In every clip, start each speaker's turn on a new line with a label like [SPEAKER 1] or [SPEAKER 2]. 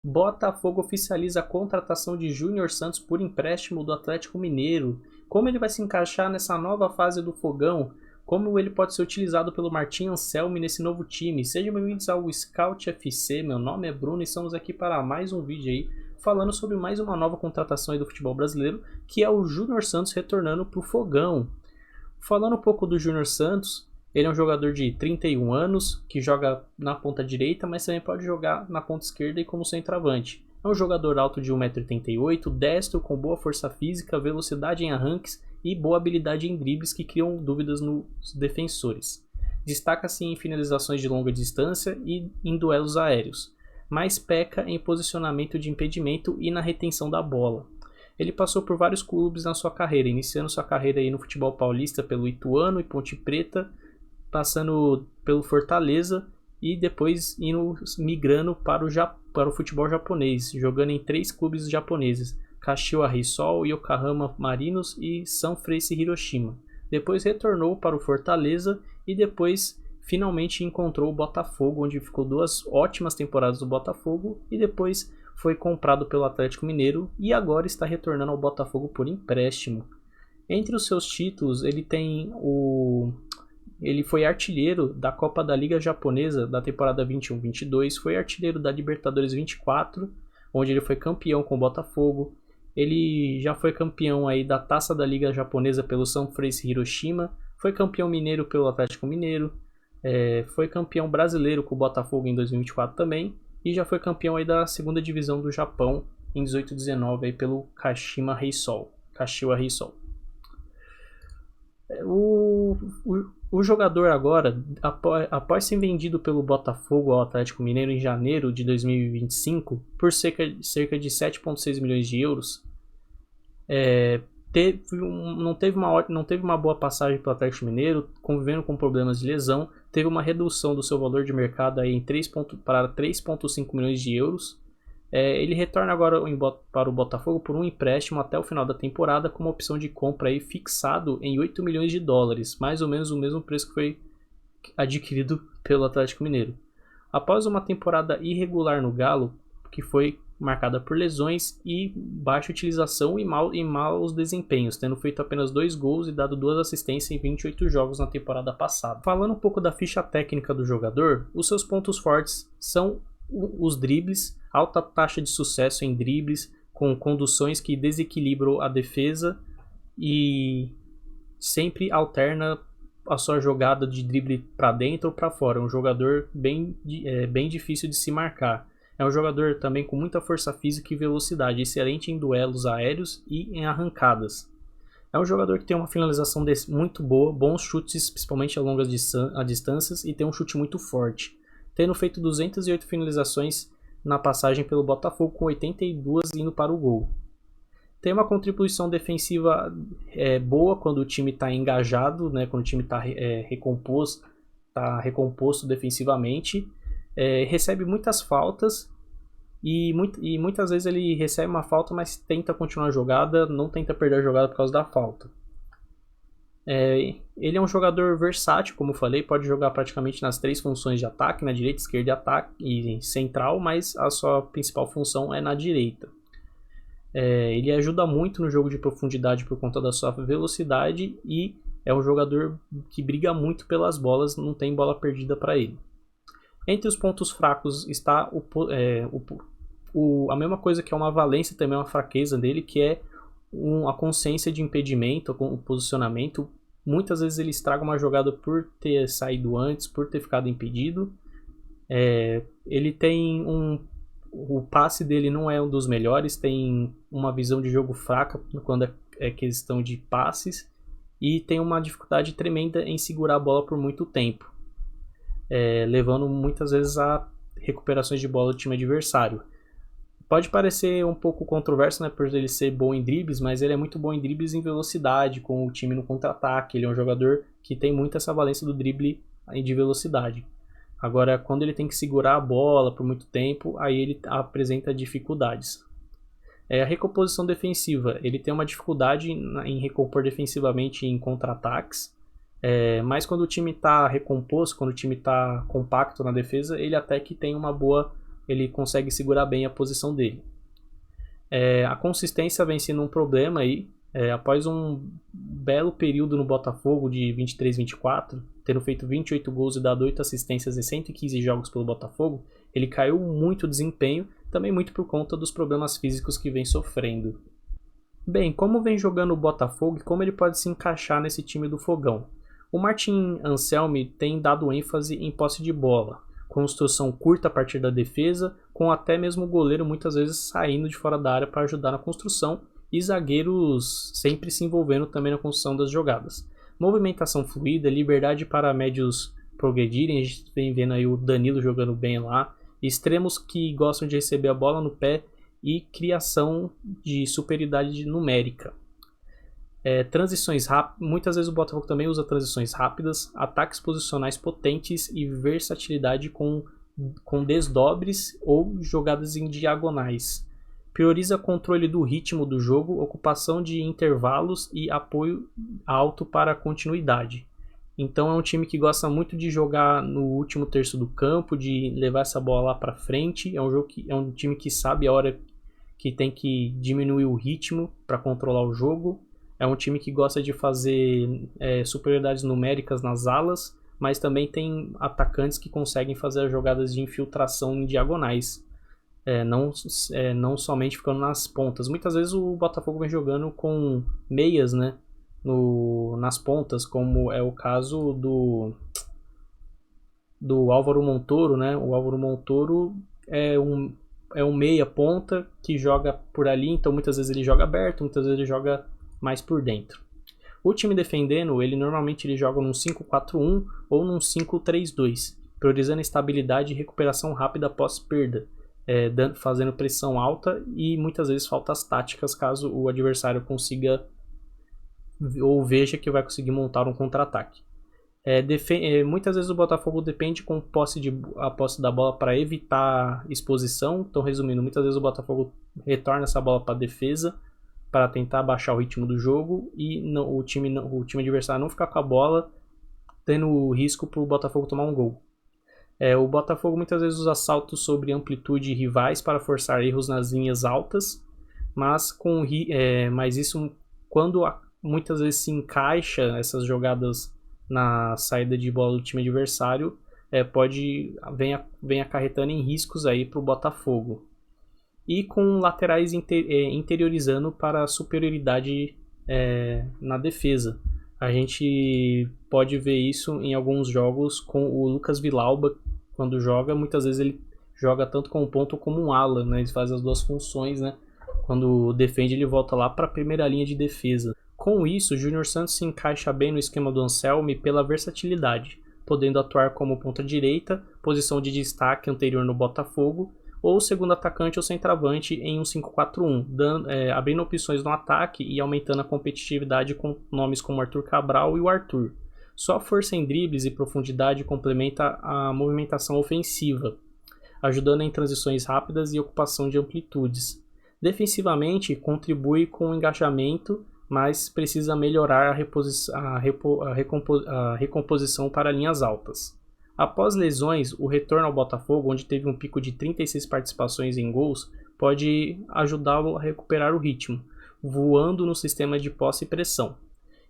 [SPEAKER 1] Botafogo oficializa a contratação de Júnior Santos por empréstimo do Atlético Mineiro. Como ele vai se encaixar nessa nova fase do Fogão? Como ele pode ser utilizado pelo Martim Anselmi nesse novo time? Sejam bem-vindos ao Scout FC, meu nome é Bruno e estamos aqui para mais um vídeo aí, falando sobre mais uma nova contratação aí do futebol brasileiro, que é o Júnior Santos retornando para o Fogão. Falando um pouco do Júnior Santos, ele é um jogador de 31 anos, que joga na ponta direita, mas também pode jogar na ponta esquerda e como centroavante. É um jogador alto de 1,88 m, destro, com boa força física, velocidade em arranques e boa habilidade em dribles que criam dúvidas nos defensores. Destaca-se em finalizações de longa distância e em duelos aéreos, mas peca em posicionamento de impedimento e na retenção da bola. Ele passou por vários clubes na sua carreira, iniciando sua carreira aí no futebol paulista pelo Ituano e Ponte Preta, passando pelo Fortaleza e depois migrando para o futebol japonês, jogando em 3 clubes japoneses, Kashiwa Reysol, Yokohama Marinos e Sanfrecce Hiroshima. Depois retornou para o Fortaleza e depois finalmente encontrou o Botafogo, onde ficou 2 ótimas temporadas do Botafogo e depois foi comprado pelo Atlético Mineiro e agora está retornando ao Botafogo por empréstimo. Entre os seus títulos, ele foi artilheiro da Copa da Liga Japonesa da temporada 21-22, foi artilheiro da Libertadores 24, onde ele foi campeão com o Botafogo. Ele já foi campeão aí da Taça da Liga Japonesa pelo Sanfrecce Hiroshima, foi campeão mineiro pelo Atlético Mineiro, foi campeão brasileiro com o Botafogo em 2024 também, e já foi campeão aí da segunda divisão do Japão em 18-19 aí pelo Kashiwa Reysol. O jogador agora, após ser vendido pelo Botafogo ao Atlético Mineiro em janeiro de 2025 por cerca de 7,6 milhões de euros, não teve uma boa passagem pelo Atlético Mineiro, convivendo com problemas de lesão, teve uma redução do seu valor de mercado aí para 3,5 milhões de euros. Ele retorna agora para o Botafogo por um empréstimo até o final da temporada com uma opção de compra aí fixado em 8 milhões de dólares, mais ou menos o mesmo preço que foi adquirido pelo Atlético Mineiro. Após uma temporada irregular no Galo, que foi marcada por lesões e baixa utilização e maus desempenhos, tendo feito apenas 2 gols e dado 2 assistências em 28 jogos na temporada passada. Falando um pouco da ficha técnica do jogador, os seus pontos fortes são os dribles, alta taxa de sucesso em dribles, com conduções que desequilibram a defesa e sempre alterna a sua jogada de drible para dentro ou para fora. É um jogador bem difícil de se marcar. É um jogador também com muita força física e velocidade, excelente em duelos aéreos e em arrancadas. É um jogador que tem uma finalização muito boa, bons chutes, principalmente a longas distâncias, e tem um chute muito forte, tendo feito 208 finalizações na passagem pelo Botafogo, com 82 indo para o gol. Tem uma contribuição defensiva boa quando o time está engajado, né, quando o time está recomposto defensivamente. Recebe muitas faltas e muitas vezes ele recebe uma falta, mas tenta continuar a jogada, não tenta perder a jogada por causa da falta. Ele é um jogador versátil, como eu falei, pode jogar praticamente nas 3 funções de ataque, na direita, esquerda e ataque e central, mas a sua principal função é na direita. Ele ajuda muito no jogo de profundidade por conta da sua velocidade e é um jogador que briga muito pelas bolas, não tem bola perdida para ele. Entre os pontos fracos está a mesma coisa que é uma valência, também uma fraqueza dele, que é a consciência de impedimento, o posicionamento. Muitas vezes ele estraga uma jogada por ter saído antes, por ter ficado impedido. Ele tem o passe dele não é um dos melhores, tem uma visão de jogo fraca quando é questão de passes e tem uma dificuldade tremenda em segurar a bola por muito tempo, levando muitas vezes a recuperações de bola do time adversário. Pode parecer um pouco controverso, né, por ele ser bom em dribles, mas ele é muito bom em dribles em velocidade, com o time no contra-ataque. Ele é um jogador que tem muito essa valência do drible de velocidade. Agora, quando ele tem que segurar a bola por muito tempo, aí ele apresenta dificuldades. A recomposição defensiva, ele tem uma dificuldade em recompor defensivamente em contra-ataques, mas quando o time está recomposto, quando o time está compacto na defesa, ele até que tem uma boa ele consegue segurar bem a posição dele. A consistência vem sendo um problema aí. Após um belo período no Botafogo de 23-24, tendo feito 28 gols e dado 8 assistências em 115 jogos pelo Botafogo, ele caiu muito o desempenho, também muito por conta dos problemas físicos que vem sofrendo. Bem, como vem jogando o Botafogo e como ele pode se encaixar nesse time do Fogão? O Martin Anselmi tem dado ênfase em posse de bola, construção curta a partir da defesa, com até mesmo o goleiro muitas vezes saindo de fora da área para ajudar na construção e zagueiros sempre se envolvendo também na construção das jogadas. Movimentação fluida, liberdade para médios progredirem, a gente vem vendo aí o Danilo jogando bem lá, extremos que gostam de receber a bola no pé e criação de superioridade numérica. Transições rápidas, muitas vezes o Botafogo também usa transições rápidas, ataques posicionais potentes e versatilidade com desdobres ou jogadas em diagonais. Prioriza controle do ritmo do jogo, ocupação de intervalos e apoio alto para a continuidade. Então é um time que gosta muito de jogar no último terço do campo, de levar essa bola lá para frente. É um time que sabe a hora que tem que diminuir o ritmo para controlar o jogo. É um time que gosta de fazer superioridades numéricas nas alas, mas também tem atacantes que conseguem fazer as jogadas de infiltração em diagonais, não somente ficando nas pontas. Muitas vezes o Botafogo vem jogando com meias, né, nas pontas, como é o caso do Álvaro Montoro, né? O Álvaro Montoro é um meia ponta que joga por ali, então muitas vezes ele joga aberto, muitas vezes ele joga mais por dentro. O time defendendo, normalmente ele joga num 5-4-1 ou num 5-3-2, priorizando estabilidade e recuperação rápida após perda, fazendo pressão alta e muitas vezes faltas táticas caso o adversário consiga ou veja que vai conseguir montar um contra-ataque. Muitas vezes o Botafogo depende com a posse da bola para evitar exposição. Então, resumindo, muitas vezes o Botafogo retorna essa bola para a defesa para tentar baixar o ritmo do jogo e o time adversário não ficar com a bola, tendo o risco para o Botafogo tomar um gol. O Botafogo muitas vezes usa saltos sobre amplitude rivais para forçar erros nas linhas altas, mas isso quando muitas vezes se encaixa essas jogadas na saída de bola do time adversário, vem acarretando em riscos aí para o Botafogo. E com laterais interiorizando para a superioridade na defesa. A gente pode ver isso em alguns jogos com o Lucas Villalba, quando joga, muitas vezes ele joga tanto como ponta como um ala, né? Ele faz as duas funções, né? Quando defende, ele volta lá para a primeira linha de defesa. Com isso, o Júnior Santos se encaixa bem no esquema do Anselmi pela versatilidade, podendo atuar como ponta direita, posição de destaque anterior no Botafogo, ou segundo atacante ou centroavante em um 5-4-1, abrindo opções no ataque e aumentando a competitividade com nomes como Arthur Cabral e o Arthur. Só força em dribles e profundidade complementa a movimentação ofensiva, ajudando em transições rápidas e ocupação de amplitudes. Defensivamente, contribui com o engajamento, mas precisa melhorar a recomposição para linhas altas. Após lesões, o retorno ao Botafogo, onde teve um pico de 36 participações em gols, pode ajudá-lo a recuperar o ritmo, voando no sistema de posse e pressão,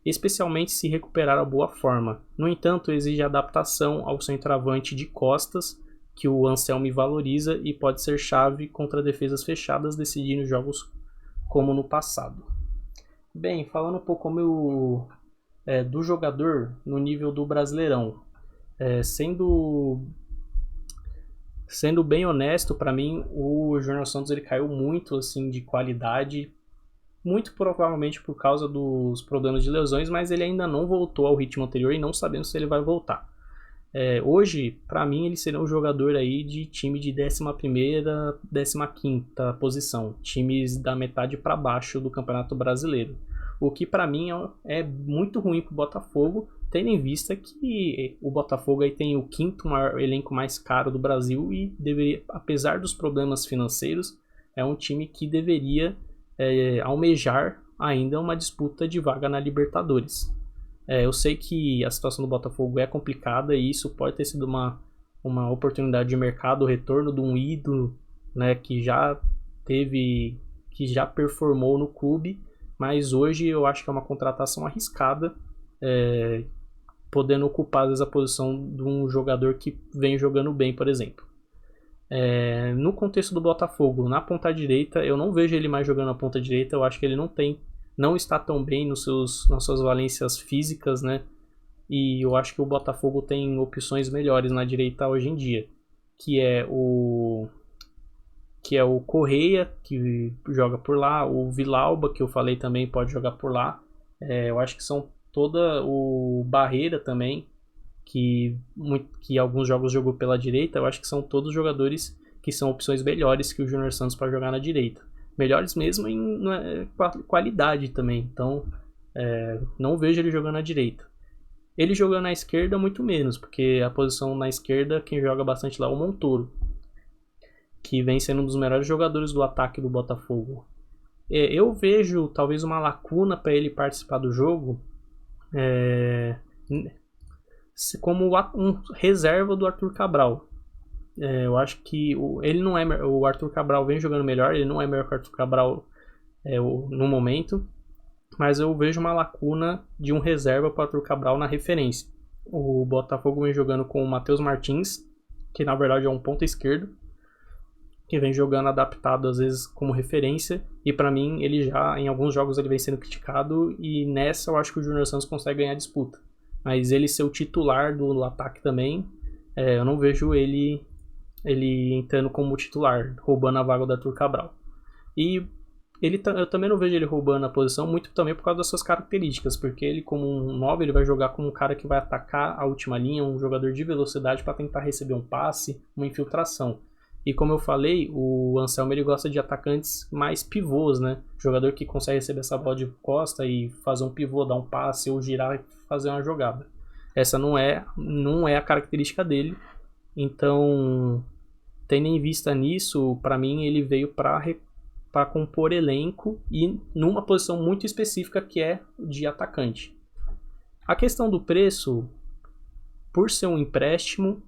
[SPEAKER 1] especialmente se recuperar a boa forma. No entanto, exige adaptação ao centroavante de costas, que o Anselmi valoriza e pode ser chave contra defesas fechadas, decidindo jogos como no passado. Bem, falando um pouco do jogador no nível do Brasileirão, sendo bem honesto, para mim o Júnior Santos ele caiu muito assim de qualidade, muito provavelmente por causa dos problemas de lesões, mas ele ainda não voltou ao ritmo anterior e não sabemos se ele vai voltar. Hoje, para mim, ele seria um jogador aí de time de 11ª, 15ª posição, times da metade para baixo do Campeonato Brasileiro. O que para mim é muito ruim para o Botafogo, tendo em vista que o Botafogo aí tem o 5º maior elenco mais caro do Brasil e deveria, apesar dos problemas financeiros, é um time que deveria almejar ainda uma disputa de vaga na Libertadores. Eu sei que a situação do Botafogo é complicada e isso pode ter sido uma oportunidade de mercado, o retorno de um ídolo, né, que já performou no clube, mas hoje eu acho que é uma contratação arriscada, podendo ocupar às vezes a posição de um jogador que vem jogando bem, por exemplo. No contexto do Botafogo, na ponta direita, eu não vejo ele mais jogando na ponta direita. Eu acho que ele não está tão bem nas suas valências físicas, né? E eu acho que o Botafogo tem opções melhores na direita hoje em dia, que é o Correia, que joga por lá, o Villalba, que eu falei também, pode jogar por lá. Eu acho que são o Barreira também, que alguns jogos jogou pela direita. Eu acho que são todos jogadores que são opções melhores que o Júnior Santos para jogar na direita. Melhores mesmo em qualidade também. Então, não vejo ele jogando na direita. Ele jogando na esquerda, muito menos, porque a posição na esquerda, quem joga bastante lá é o Montoro, que vem sendo um dos melhores jogadores do ataque do Botafogo. Eu vejo talvez uma lacuna para ele participar do jogo, como um reserva do Arthur Cabral. Eu acho que ele não é, o Arthur Cabral vem jogando melhor, ele não é melhor que o Arthur Cabral no momento, mas eu vejo uma lacuna de um reserva para o Arthur Cabral na referência. O Botafogo vem jogando com o Matheus Martins, que na verdade é um ponta esquerdo, que vem jogando adaptado às vezes como referência, e para mim ele já em alguns jogos ele vem sendo criticado, e nessa eu acho que o Júnior Santos consegue ganhar a disputa. Mas ele ser o titular do ataque também, eu não vejo ele entrando como titular, roubando a vaga do Arthur Cabral. E eu também não vejo ele roubando a posição, muito também por causa das suas características, porque ele como um 9, ele vai jogar como um cara que vai atacar a última linha, um jogador de velocidade para tentar receber um passe, uma infiltração. E como eu falei, o Anselmo ele gosta de atacantes mais pivôs, né? Jogador que consegue receber essa bola de costa e fazer um pivô, dar um passe ou girar e fazer uma jogada. Essa não é a característica dele. Então, tendo em vista nisso, para mim ele veio para compor elenco e numa posição muito específica que é de atacante. A questão do preço, por ser um empréstimo,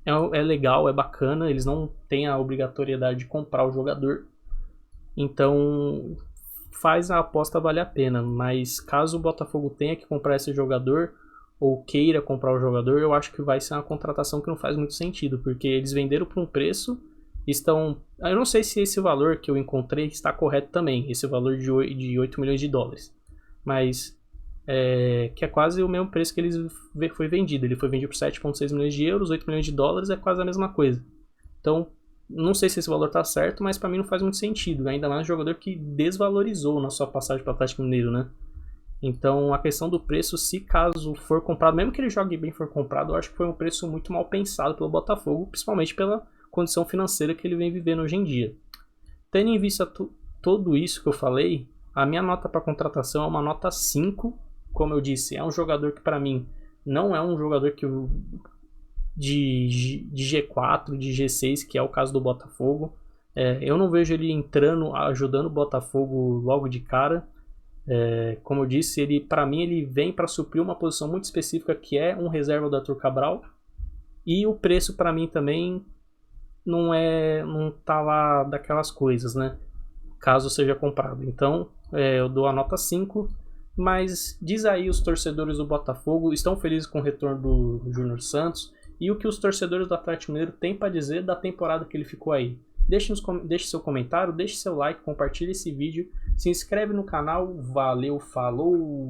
[SPEAKER 1] é legal, é bacana, eles não têm a obrigatoriedade de comprar o jogador, então faz a aposta valer a pena, mas caso o Botafogo tenha que comprar esse jogador ou queira comprar o jogador, eu acho que vai ser uma contratação que não faz muito sentido, porque eles venderam por um preço, eu não sei se esse valor que eu encontrei está correto também, esse valor de 8 milhões de dólares, mas que é quase o mesmo preço que foi vendido. Ele foi vendido por 7,6 milhões de euros, 8 milhões de dólares é quase a mesma coisa. Então, não sei se esse valor está certo, mas para mim não faz muito sentido. Ainda mais um jogador que desvalorizou na sua passagem para o Atlético Mineiro, né? Então, a questão do preço, se caso for comprado, mesmo que ele jogue bem e for comprado, eu acho que foi um preço muito mal pensado pelo Botafogo, principalmente pela condição financeira que ele vem vivendo hoje em dia. Tendo em vista tudo isso que eu falei, a minha nota para contratação é uma nota 5. Como eu disse, é um jogador que para mim não é um jogador de G4, de G6, que é o caso do Botafogo. Eu não vejo ele entrando, ajudando o Botafogo logo de cara. Como eu disse, para mim ele vem para suprir uma posição muito específica, que é um reserva do Arthur Cabral. E o preço para mim também não tá lá daquelas coisas, né? Caso seja comprado. Então, eu dou a nota 5. Mas diz aí, os torcedores do Botafogo estão felizes com o retorno do Júnior Santos e o que os torcedores do Atlético Mineiro têm para dizer da temporada que ele ficou aí. Deixe seu comentário, deixe seu like, compartilhe esse vídeo, se inscreve no canal. Valeu, falou!